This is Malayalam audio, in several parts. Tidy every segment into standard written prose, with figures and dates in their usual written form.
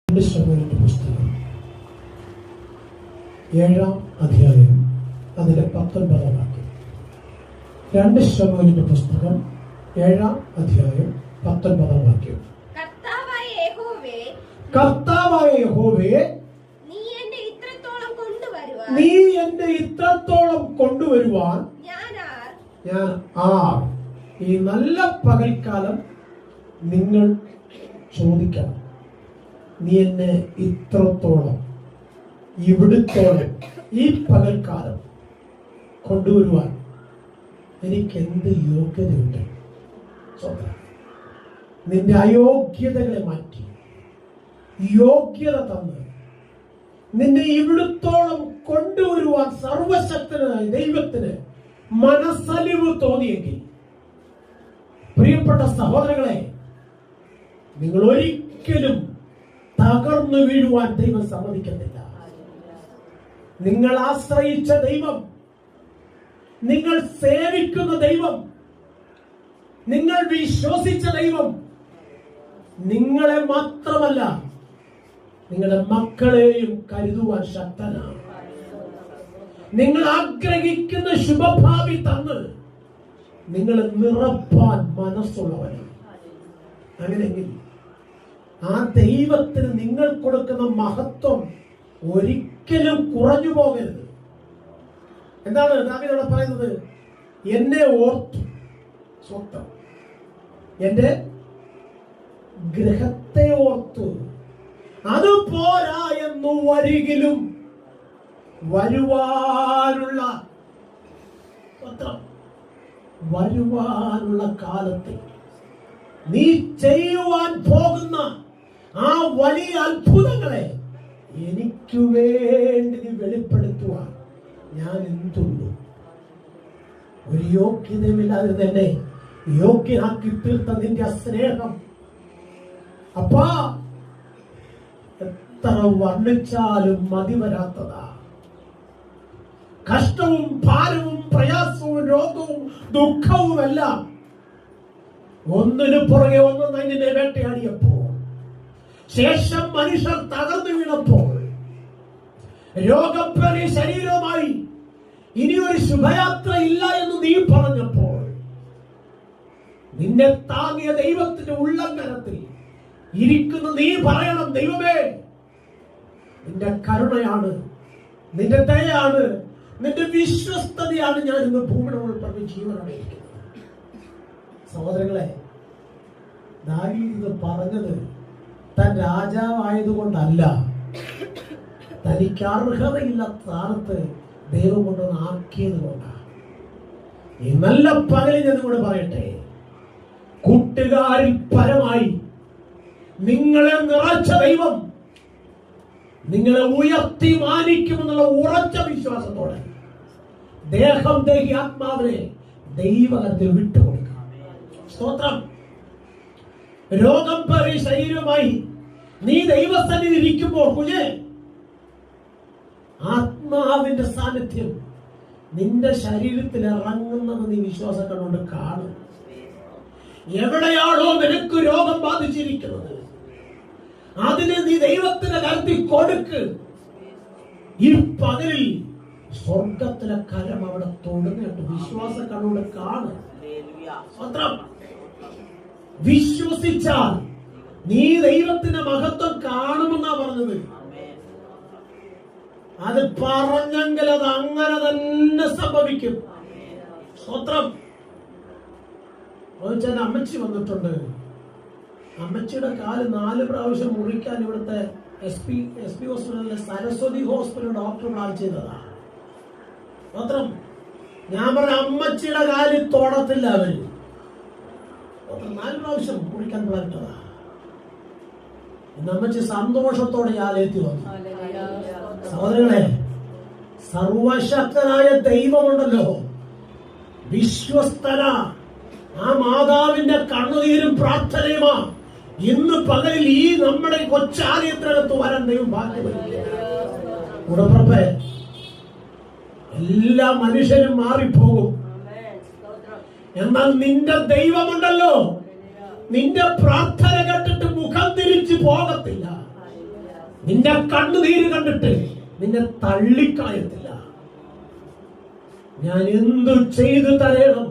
ശമൂവേലിന്റെ പുസ്തകം 7-ാം അധ്യായം അതിലെ 19-ാം വാക്യം. 2 ശമൂവേലിന്റെ പുസ്തകം 7-ാം അധ്യായം 19-ാം വാക്യം. കർത്താവായ യഹോവേ, നീ എന്നെ ഇത്രത്തോളം കൊണ്ടുവരുവാൻ ഞാൻ ആർ. ഈ നല്ല പകൽക്കാലം നിങ്ങൾ ചോദിക്കണം, നീ എന്നെ ഇത്രത്തോളം, ഇവിടുത്തോളം, ഈ പകൽക്കാലം കൊണ്ടുവരുവാൻ എനിക്ക് എന്ത് യോഗ്യതയുണ്ട്? നിന്റെ അയോഗ്യതകളെ മാറ്റി യോഗ്യത തന്ന് നിന്നെ ഇവിടുത്തോളം കൊണ്ടുവരുവാൻ സർവശക്തനായ ദൈവത്തിന് മനസ്സലിവ് തോന്നിയെങ്കിൽ, പ്രിയപ്പെട്ട സഹോദരങ്ങളെ, നിങ്ങൾ ഒരിക്കലും തകർന്നു വീഴുവാൻ ദൈവം സമ്മതിക്കത്തില്ല. നിങ്ങൾ ആശ്രയിച്ച ദൈവം, നിങ്ങൾ സേവിക്കുന്ന ദൈവം, നിങ്ങൾ വിശ്വസിച്ച ദൈവം നിങ്ങളെ മാത്രമല്ല നിങ്ങളുടെ മക്കളെയും കരുതുവാൻ ശക്തനാണ്. നിങ്ങൾ ആഗ്രഹിക്കുന്ന ശുഭഭാവി തന്ന് നിങ്ങളെ നിറപ്പാൻ മനസ്സുള്ളവനാണ്. അങ്ങനെയെങ്കിൽ ആ ദൈവത്തിന് നിങ്ങൾ കൊടുക്കുന്ന മഹത്വം ഒരിക്കലും കുറഞ്ഞു പോകരുത്. എന്താണ് ദാവീദ് പറയുന്നത്? എന്നെ ഓർത്തു സ്വന്തം, എന്റെ ഗൃഹത്തെ ഓർത്തു, അത് പോരാ എന്നു വരികിലും വരുവാനുള്ള കാലത്ത് നീ ചെയ്യുവാൻ പോകുന്ന ആ വലിയ അത്ഭുതങ്ങളെ എനിക്ക് വേണ്ടി നീ വെളിപ്പെടുത്തുവാൻ ഞാൻ എന്തുള്ളൂ? ഒരു യോഗ്യതയുമില്ലാതെ തന്നെ യോഗ്യനാക്കി തീർത്ത നിന്റെ സ്നേഹം അപ്പാ എത്ര വർണ്ണിച്ചാലും മതി വരാത്തതാ. കഷ്ടവും ഭാരവും പ്രയാസവും രോഗവും ദുഃഖവും എല്ലാം ഒന്നിനു പുറകെ ഒന്ന് നിന്നെ വേട്ടയാടിയപ്പോൾ, ശേഷം മനുഷ്യർ തകർന്നു വീണപ്പോൾ, രോഗം പേറി ശരീരവുമായി ഇനി ഒരു ശുഭയാത്ര ഇല്ല എന്ന് നീ പറഞ്ഞപ്പോൾ, നിന്നെ താങ്ങിയ ദൈവത്തിന്റെ ഉള്ളംകരത്തിൽ ഇരിക്കുന്ന നീ പറയണം, ദൈവമേ, നിന്റെ കരുണയാണ്, നിന്റെ ദയയാണ്, നിന്റെ വിശ്വസ്തതയാണ് ഞാൻ ഇന്ന് ഭൂമിയോട് പറഞ്ഞ് ജീവനോടെ ഇരിക്കുന്നത്. സഹോദരങ്ങളെ, ദാവീദ് പറഞ്ഞത് താൻ രാജാവായതുകൊണ്ടല്ല, തനിക്ക് അർഹതയില്ലാത്ത സ്ഥാനത്ത് ദൈവം കൊണ്ടൊന്ന് ആക്കിയത് കൊണ്ടാണ്. ഈ നല്ല പകലിൽ ഞാൻ കൂടെ പറയട്ടെ, കൂട്ടുകാരിൽ പരമായി നിങ്ങളെ നിറച്ച ദൈവം നിങ്ങളെ ഉയർത്തി മാനിക്കുമെന്നുള്ള ഉറച്ച വിശ്വാസത്തോടെ ദേഹം, ദേഹി, ആത്മാവിനെ ദൈവകരത്തിൽ വിട്ടുകൊടുക്കാം. സ്തോത്രം. രോഗം പേറി ശരീരമായി നീ ദൈവസന്നിധി ഇരിക്കുമ്പോൾ കുഞ്ഞെ, ആത്മാവിന്റെ സാന്നിധ്യം നിന്റെ ശരീരത്തിൽ ഇറങ്ങുന്നത് നീ വിശ്വാസം കണ്ടുകൊണ്ട് കാണും. എവിടെയാണോ നിനക്ക് രോഗം ബാധിച്ചിരിക്കുന്നത് അതിനെ നീ ദൈവത്തിന്റെ കരത്തിൽ കൊടുക്ക്. ഈ പകലിൽ സ്വർഗത്തിലെ കരം അവിടെ തൊടുന്നിട്ട് വിശ്വാസം കണ്ടുകൊണ്ട് കാണും. വിശ്വസിച്ചാൽ നീ ദൈവത്തിന്റെ മഹത്വം കാണുമെന്നാ പറഞ്ഞത്. അത് പറഞ്ഞെങ്കിൽ അത് അങ്ങനെ തന്നെ സംഭവിക്കും. സ്തോത്രം. അമ്മച്ചി വന്നിട്ടുണ്ട്. അമ്മച്ചിയുടെ കാല് 4 പ്രാവശ്യം മുറിക്കാൻ ഇവിടുത്തെ എസ് പി ഹോസ്പിറ്റലിലെ സരസ്വതി ഹോസ്പിറ്റൽ ഡോക്ടർ പ്ലാൻ ചെയ്തതാണ്. മാത്രം ഞാൻ പറഞ്ഞ അമ്മച്ചിയുടെ കാലിൽ തൊടത്തില്ല അവര്. 4 പ്രാവശ്യം മുറിക്കാൻ പ്ലാനിട്ടതാ. ഇന്ന് അമ്മച്ചി സന്തോഷത്തോടെ ആലയത്തിൽ വന്നു. സഹോദരങ്ങളെ, സർവശക്തനായ ദൈവമുണ്ടല്ലോ, വിശ്വസ്തന. ആ മാതാവിന്റെ കണ്ണുനീരും പ്രാർത്ഥനയുമാ ഇന്ന് പകലിൽ ഈ നമ്മുടെ കൊച്ചാലയത്തിനകത്ത് വരാൻ ദൈവം ഭാഗ്യപ്പെടുത്തേ. എല്ലാ മനുഷ്യരും മാറിപ്പോകും, എന്നാൽ നിന്റെ ദൈവമുണ്ടല്ലോ, നിന്റെ പ്രാർത്ഥന കേട്ടിട്ട് മുഖം തിരിച്ചു പോകത്തില്ല. നിന്റെ കണ്ണുനീര് കണ്ടിട്ട് നിന്നെ തള്ളിക്കളയത്തില്ല. ഞാൻ എന്തു ചെയ്തു തരണം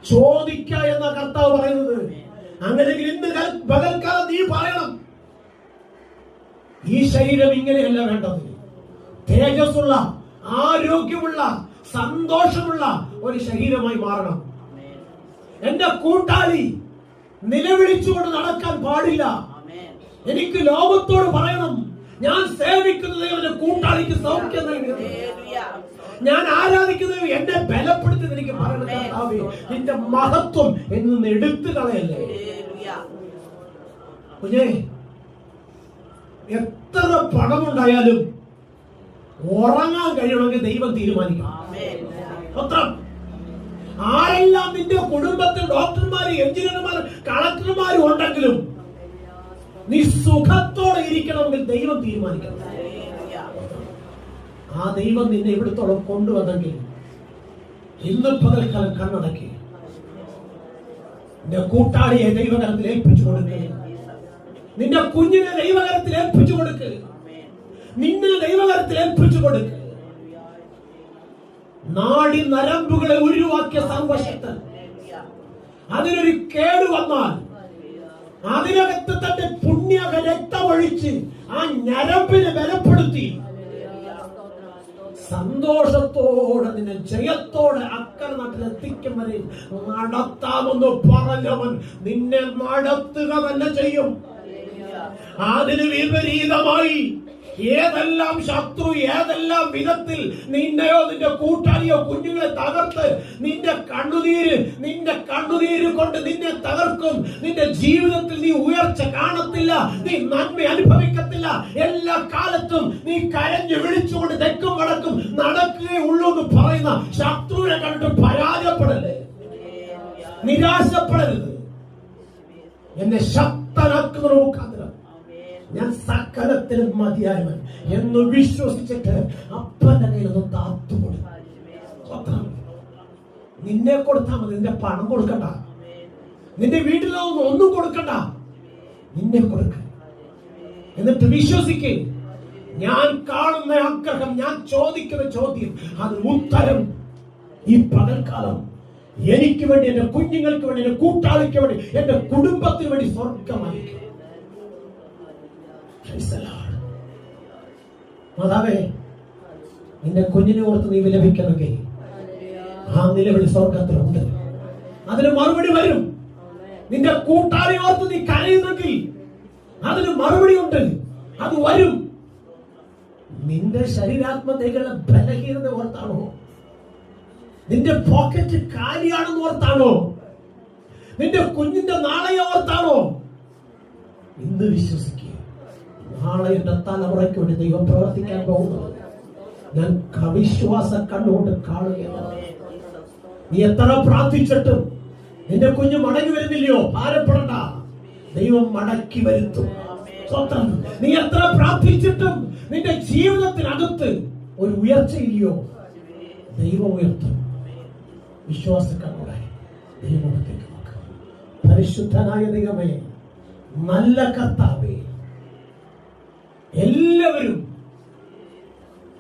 ചോദിക്ക എന്ന കർത്താവ് പറയുന്നത്. അങ്ങനെയെങ്കിൽ ഇന്ന് പകൽക്കാലം നീ പറയണം, ഈ ശരീരം ഇങ്ങനെയല്ല വേണ്ടത്. തേജസ്സുള്ള, ആരോഗ്യമുള്ള, സന്തോഷമുള്ള ഒരു ശരീരമായി മാറണം. എന്റെ കൂട്ടാളി നിലവിളിച്ചുകൊണ്ട് നടക്കാൻ പാടില്ല. എനിക്ക് ലോകത്തോട് പറയണം, ഞാൻ സേവിക്കുന്നത് എന്റെ കൂട്ടാളിക്ക് സൗഖ്യം നൽകുന്നത്, ഞാൻ ആരാധിക്കുന്നത് എന്നെ ബലപ്പെടുത്തി എനിക്ക് പറയണം. കർത്താവേ, നിന്റെ മഹത്വം എന്ന് എടുത്തു കളയല്ലേ. കുഞ്ഞേ, എത്ര പണമുണ്ടായാലും ഉറങ്ങാൻ കഴിയണമെങ്കിൽ ദൈവം തീരുമാനിക്കണം. പത്രം ആരെല്ലാം നിന്റെ കുടുംബത്തിൽ ഡോക്ടർമാര്, എഞ്ചിനീയർമാര്, കളക്ടർമാരും ഉണ്ടെങ്കിലും നീ സുഖത്തോടെ ഇരിക്കണമെങ്കിൽ ദൈവം തീരുമാനിക്കണം. ആ ദൈവം നിന്നെ ഇവിടത്തോളം കൊണ്ടുവന്നെങ്കിൽ ഇന്ന് പകൽക്കാലം കണ്ണടക്കി നിന്റെ കൂട്ടാളിയെ ദൈവകരത്തിൽ ഏൽപ്പിച്ചു കൊടുക്കുക. നിന്റെ കുഞ്ഞിനെ ദൈവകരത്തിൽ ഏൽപ്പിച്ചു കൊടുക്കുക. നിന്നെ ദൈവകരത്തിൽ ഏൽപ്പിച്ചു കൊടുക്കുക. നാടി നരമ്പുകളെ ഉരുവാക്കിയ സർവശക്തൻ, അതിനൊരു കേട് വന്നാൽ അതിനകത്ത് തന്റെ പുണ്യ രക്തമൊഴിച്ച് ആ ഞരമ്പിനെ ബലപ്പെടുത്തി സന്തോഷത്തോടെ നിന്നെ ജയത്തോടെ അക്കരെ നാട്ടിലെത്തിക്കും വരെ നടത്താമെന്ന് പറഞ്ഞവൻ നിന്നെ നടത്തുക തന്നെ ചെയ്യും. അതിന് വിപരീതമായി ഏതെല്ലാം ശത്രു ഏതെല്ലാം വിധത്തിൽ നിന്നെയോ നിന്റെ കൂട്ടാളിയോ കുഞ്ഞുങ്ങളെ തകർത്ത് നിന്റെ കണ്ണുനീര് കൊണ്ട് നിന്നെ തകർക്കും. നിന്റെ ജീവിതത്തിൽ നീ ഉയർച്ച കാണത്തില്ല, നീ നന്മ അനുഭവിക്കത്തില്ല. എല്ലാ കാലത്തും നീ കരഞ്ഞു വിളിച്ചുകൊണ്ട് തെക്കും വടക്കും നടക്കുകയുള്ളൂ എന്ന് പറയുന്ന ശത്രുവിനെ കണ്ടിട്ട് പരാജയപ്പെടല്ലേ, നിരാശപ്പെടരുത്. എന്നെ ശക്തനാക്കുന്ന മുഖാന്തരം ഞാൻ സകലത്തിലും മതിയായവൻ എന്ന് വിശ്വസിച്ചിട്ട് അപ്പന്റെ കയ്യിലൊന്ന് താത്തുകൊടുക്കും. നിന്നെ കൊടുത്താൽ മതി, നിന്റെ പണം കൊടുക്കണ്ട, നിന്റെ വീട്ടിലൊന്നും ഒന്നും കൊടുക്കണ്ട, നിന്നെ കൊടുക്ക. എന്നിട്ട് വിശ്വസിക്ക്, ഞാൻ കാണുന്ന ആഗ്രഹം, ഞാൻ ചോദിക്കുന്ന ചോദ്യം, അത് ഉത്തരം ഈ പകൽക്കാലം എനിക്ക് വേണ്ടി, എന്റെ കുഞ്ഞുങ്ങൾക്ക് വേണ്ടി, എന്റെ കൂട്ടാളിക്ക് വേണ്ടി, എന്റെ കുടുംബത്തിന് വേണ്ടി സ്വർഗമായിരിക്കും. മാതാവേ, നിന്റെ കുഞ്ഞിനെ ഓർത്ത് നീ വിലപിക്കണമെങ്കിൽ ആ നിലവിളി സ്വർഗത്തിലുണ്ട്, അതിന് മറുപടി വരും. നിന്റെ കൂട്ടാളി ഓർത്ത് നീ കരയുന്നെങ്കിൽ അതിന് മറുപടി ഉണ്ട്, അത് വരും. നിന്റെ ശരീരാത്മതകളുടെ ബലഹീനത ഓർത്താണോ? നിന്റെ പോക്കറ്റ് കാലിയാണെന്ന് ഓർത്താണോ? നിന്റെ കുഞ്ഞിന്റെ നാളെ ഓർത്താണോ? ഇന്ന് വിശ്വസിക്കുക, നാളെ എന്റെ തലമുറയ്ക്ക് വേണ്ടി ദൈവം പ്രവർത്തിക്കാൻ പോകുന്നത് ഞാൻ അവിശ്വാസം കണ്ടുകൊണ്ട് കാണുകയാണ്. നീ എത്ര പ്രാർത്ഥിച്ചിട്ടും നിന്റെ കുഞ്ഞ് മടങ്ങി വരുന്നില്ലയോ? ഭാരപ്പെടണ്ട, ദൈവം മടക്കി വരുത്തും. സ്വന്തം നീ എത്ര പ്രാർത്ഥിച്ചിട്ടും നിന്റെ ജീവിതത്തിനകത്ത് ഒരു ഉയർച്ചയില്ലയോ? ദൈവം ഉയർത്തും. വിശ്വാസക്കാരോടെ ദൈവത്തേക്ക് നോക്കാം. പരിശുദ്ധനായ ദൈവമേ, നല്ല കർത്താവേ, എല്ലാവരും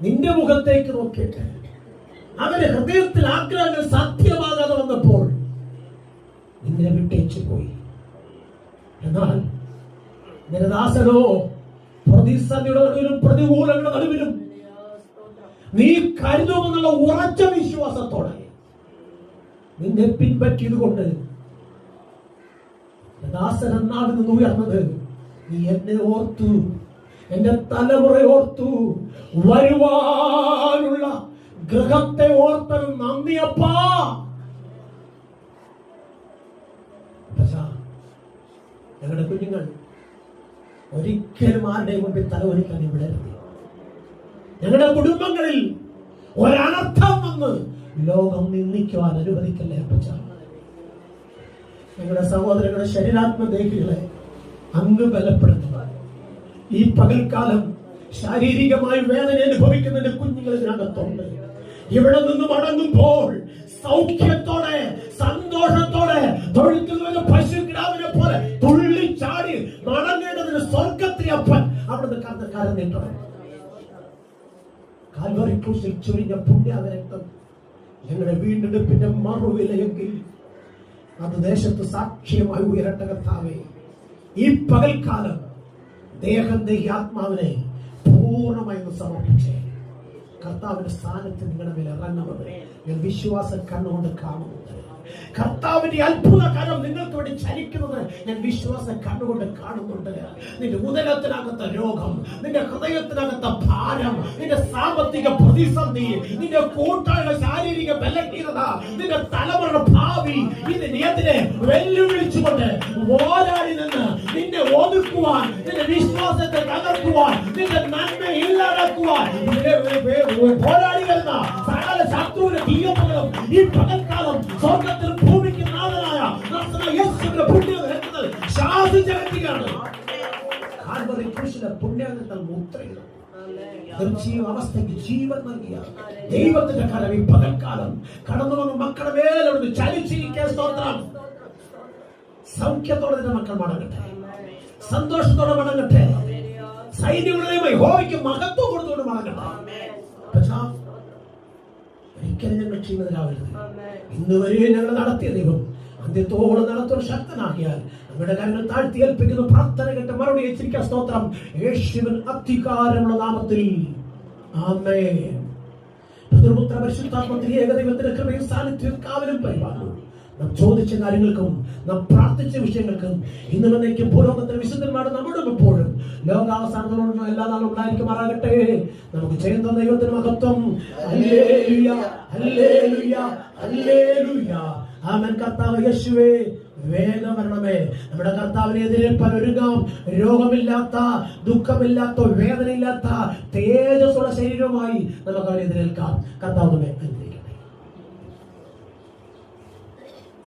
നിന്റെ മുഖത്തേക്ക് നോക്കിയിട്ട് അവരുടെ ഹൃദയത്തിൽ ആഗ്രഹങ്ങൾ സാധ്യമാകാതെ വന്നപ്പോൾ നിന്നെ വിട്ടേച്ചു പോയി. എന്നാൽ നിരദാസനോ പ്രതിസന്ധിയുടെ നടുവിലും പ്രതികൂലങ്ങളുടെ നടുവിലും നീ കരുതുമെന്നുള്ള ഉറച്ച വിശ്വാസത്തോടെ നിന്നെ പിൻപറ്റിയത് കൊണ്ട് ദാസൻ എന്നാണ് നിന്ന് ഉയർന്നത്. നീ എന്നെ ഓർത്തു, എന്റെ തലമുറ ഓർത്തു, വരുവാനുള്ള ഗ്രഹത്തെ ഓർത്തനും നന്ദിയപ്പാ. ഞങ്ങളുടെ കുഞ്ഞുങ്ങൾ ഒരിക്കലും ആരുടെയും മുമ്പിൽ തലവലിക്കാൻ വിടരുത്. ഞങ്ങളുടെ കുടുംബങ്ങളിൽ ഒരനർത്ഥം വന്ന് ലോകം നിന്ദിക്കുവാൻ അനുവദിക്കല്ലേ അപ്പച്ച. ഞങ്ങളുടെ സഹോദരങ്ങളുടെ ശരീരാത്മദേഹികളെ അങ്ങ് ബലപ്പെടുത്തുക. ഈ പകൽക്കാലം ശാരീരികമായി വേദന അനുഭവിക്കുന്നതിന്റെ കുഞ്ഞുങ്ങൾ ഇതിനകത്തുണ്ട്. ഇവിടെ നിന്ന് മടങ്ങുമ്പോൾ സൗഖ്യത്തോടെ സന്തോഷത്തോടെ തൊഴുത്തുന്ന പശുക്കിടാവിനെ പോലെ തുള്ളിച്ചാടി മടങ്ങേണ്ടതിന് സ്വർഗത്തിലെ അപ്പൻ അവിടുന്ന് കരം നീട്ടണം. കാൽവറി ക്രൂശിൽ ചൊരിഞ്ഞ പുണ്യാരക്തം ഞങ്ങളുടെ വീണ്ടെടുപ്പിന്റെ മറുവിലയെങ്കിൽ അത് ദേശത്ത് സാക്ഷ്യമായി ഉയരട്ടെ കർത്താവേ. ഈ പകൽക്കാലം ദേഹം ആത്മാവിനെ പൂർണ്ണമായി സമർപ്പിച്ചേ കർത്താവിന്റെ സ്ഥാനത്ത് നിങ്ങളുടെ മേൽ ഇറങ്ങുന്നത് ഞാൻ വിശ്വാസ കണ്ണുകൊണ്ട് കാണുന്നുണ്ട്. കർത്താവിന്റെ അത്ഭുത കരം നിങ്ങൾക്ക് വേണ്ടി ചലിക്കുന്നത് ഞാൻ വിശ്വാസ കണ്ണുകൊണ്ട് കാണുന്നുണ്ട്. നിന്റെ ഉദരത്തിനകത്ത രോഗം, നിന്റെ ഹൃദയത്തിനകത്ത ഭാരം, നിന്റെ സാമ്പത്തിക പ്രതിസന്ധി, നിന്റെ കൂട്ടായ ശാരീരിക ബലഹീനത, നിന്റെ തലമുറയുടെ ഭാവി, ഇതിനെതിരെ വെല്ലുവിളിച്ചുകൊണ്ട് പോരാടി നിന്ന് നിന്നെ ഒതുക്കുവാൻ, നിന്റെ വിശ്വാസത്തെ തകർക്കുവാൻ, നിന്റെ നന്മ ഇല്ലാതാക്കുവാൻ പോരാടി വരുന്ന സകല ശത്രുവിന്റെ തീയപ്പുകളും ഈ പകൽക്കാലം സ്വർഗത്തിൽ ഭൂമിക്ക് നാഥനായ യേശുവിന്റെ പുണ്യരക്തത്തിൽ ശാസിച്ചകറ്റുകയാണ്. കാൽവറി ക്രൂശിലെ പുണ്യരക്തത്തിൽ മുദ്രയിടും. നിർജീവ അവസ്ഥയ്ക്ക് ജീവൻ നൽകിയ ദൈവത്തിന്റെ കരം ഈ പകൽക്കാലം കടന്നു വന്ന മക്കളുടെ മേലോട് ചലിച്ചിരിക്കാൻ സ്തോത്രം. സൗഖ്യത്തോടെ നിന്റെ മക്കൾ മടങ്ങട്ടെ, സന്തോഷത്തോടെ മടങ്ങട്ടെ, സൈന്യങ്ങളുമായി ഹോമിക്ക് മഹത്വം കൊടുത്തുകൊണ്ട് മടങ്ങട്ടെ. ഒരിക്കലും ഞങ്ങൾ ക്ഷീണിതരാവരുത്. ഇന്ന് വരെ ഞങ്ങൾ നടത്തിയ ദൈവം അന്ത്യത്തോളം നടത്തുന്ന ശക്തനാകിയാൽ നമ്മുടെ കാര്യങ്ങൾ താഴ്ത്തി ഏൽപ്പിക്കുന്ന പ്രാർത്ഥന കേട്ട് മറുപടി വെച്ചിരിക്കാൻ സ്തോത്രം. യേശുവിൻ അധികാരമുള്ള നാമത്തിൽ ആമേൻ. പിതൃപുത്ര പരിശുദ്ധാത്മത്തിൽ ഏകദൈവത്തിന്റെ കൃപയും സാന്നിധ്യവും കാവലും പരിപാലനവും നാം ചോദിച്ച കാര്യങ്ങൾക്കും നാം പ്രാർത്ഥിച്ച വിഷയങ്ങൾക്കും ഇന്നും എന്നേക്കും ഭൂലോകത്തിലെ വിശുദ്ധന്മാരുടെ നമ്മുടെ എപ്പോഴും ലോകാവസാനത്തോടും എല്ലാ നാളും ഉണ്ടായിരിക്കുമാറാകട്ടെ. നമുക്ക് ചെയ്യുന്ന ദൈവത്തിന് മഹത്വം. ഹല്ലേലൂയ, ഹല്ലേലൂയ, ഹല്ലേലൂയ. ആമേൻ. കർത്താവ് യേശുവേ വേഗം വരണമേ. നമ്മുടെ കർത്താവിനെ എതിരേൽപ്പാൻ ഒരുങ്ങാം. രോഗമില്ലാത്ത, ദുഃഖമില്ലാത്ത, വേദനയില്ലാത്ത തേജസ്സുള്ള ശരീരവുമായി നമുക്ക് അവനെ എതിരേൽക്കാം. കർത്താവ് നമ്മെ അനുഗ്രഹിക്കട്ടെ.